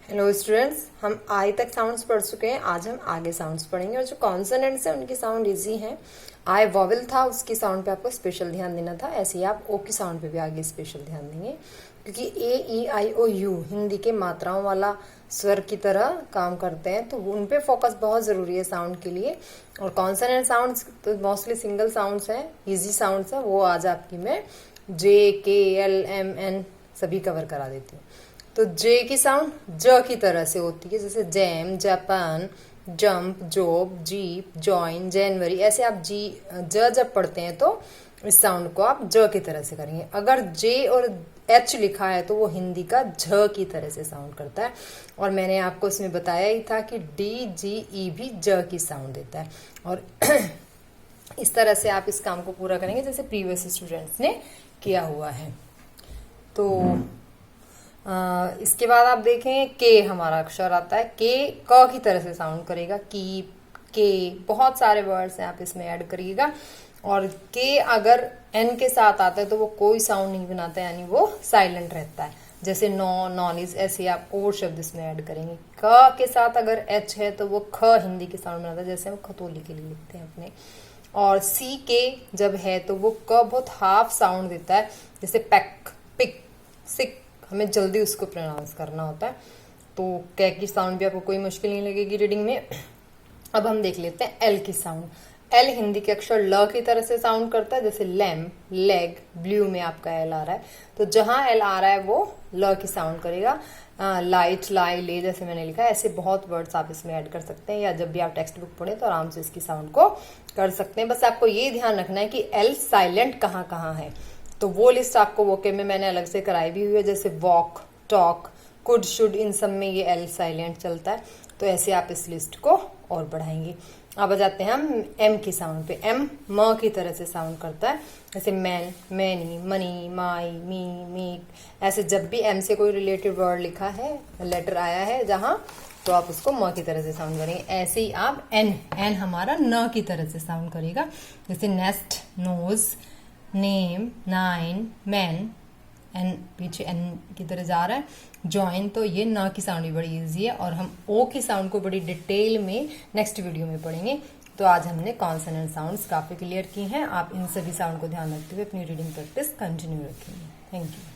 Hello students, हम आई तक sounds पढ़ चुके हैं। आज हम आगे साउंड्स पढ़ेंगे और जो कॉन्सोनेंट्स हैं उनकी साउंड इजी हैं। आई वॉवेल था, उसकी साउंड पे आपको स्पेशल ध्यान देना था। ऐसे ही आप ओ की साउंड पे भी आगे स्पेशल ध्यान देंगे, क्योंकि ए ई आई ओ यू हिंदी के मात्राओं वाला स्वर की तरह काम करते हैं, तो उन पे फोकस बहुत ज़रूरी है साउंड के लिए। और कॉन्सोनेंट साउंड्स तो मोस्टली सिंगल साउंड्स हैं, ईजी साउंड्स हैं, वो आज आपकी मैं जे के एल एम एन सभी कवर करा देती हूँ। तो जे की साउंड ज की तरह से होती है, जैसे jam, Japan, jump, job, jeep, join, जनवरी। ऐसे आप ज जब पढ़ते हैं तो इस साउंड को आप ज की तरह से करेंगे। अगर जे और एच लिखा है तो वो हिंदी का झ की तरह से साउंड करता है। और मैंने आपको इसमें बताया ही था कि डी जी ई भी ज की साउंड देता है। और इस तरह से आप इस काम को पूरा करेंगे जैसे प्रीवियस स्टूडेंट्स ने किया हुआ है। तो इसके बाद आप देखें के हमारा अक्षर आता है। के क की तरह से साउंड करेगा। कीप, के, बहुत सारे वर्ड्स हैं, आप इसमें ऐड करिएगा। और के अगर एन के साथ आता है तो वो कोई साउंड नहीं बनाता है, यानी वो साइलेंट रहता है। जैसे नो, नॉलेज, ऐसे आप और शब्द इसमें ऐड करेंगे। क के साथ अगर एच है तो वो ख हिंदी की साउंड बनाता है, जैसे हम खतौली के लिए लिखते हैं अपने। और सी के जब है तो वो क बहुत हाफ साउंड देता है, जैसे पैक, पिक, सिक, हमें जल्दी उसको प्रोनाउंस करना होता है। तो कै की साउंड भी आपको कोई मुश्किल नहीं लगेगी रीडिंग में। अब हम देख लेते हैं एल की साउंड। एल हिंदी के अक्षर ल की तरह से साउंड करता है, जैसे लैम्प, लेग, ब्लू में आपका एल आ रहा है, तो जहां एल आ रहा है वो ल की साउंड करेगा। लाइट, लाई, ले, जैसे मैंने लिखा है, ऐसे बहुत वर्ड्स आप इसमें ऐड कर सकते हैं, या जब भी आप टेक्स्ट बुक पढ़े तो आराम से इसकी साउंड को कर सकते हैं। बस आपको ये ध्यान रखना है कि एल साइलेंट कहाँ कहाँ है, तो वो लिस्ट आपको वोके में मैंने अलग से कराई भी हुई है। जैसे वॉक, टॉक, कुड, शुड, इन सब में ये एल साइलेंट चलता है। तो ऐसे आप इस लिस्ट को और बढ़ाएंगे। अब आ जाते हैं हम एम की साउंड पे। एम म की तरह से साउंड करता है, जैसे मैन, मैनी, मनी, माई, मी, मीक। ऐसे जब भी एम से कोई रिलेटेड वर्ड लिखा है, लेटर आया है जहां, तो आप उसको म की तरह से साउंड करेंगे। ऐसे ही आप एन, एन हमारा न की तरह से साउंड करेगा, जैसे nest, nose, name, nine, man, N पीछे एन की तरह जा रहा है। जॉइन, तो ये न की साउंड भी बड़ी इजी है, और हम ओ की साउंड को बड़ी डिटेल में नेक्स्ट वीडियो में पढ़ेंगे। तो आज हमने कॉन्सोनेंट साउंड्स काफी क्लियर की हैं। आप इन सभी साउंड को ध्यान रखते हुए अपनी रीडिंग प्रैक्टिस कंटिन्यू रखेंगे। Thank you.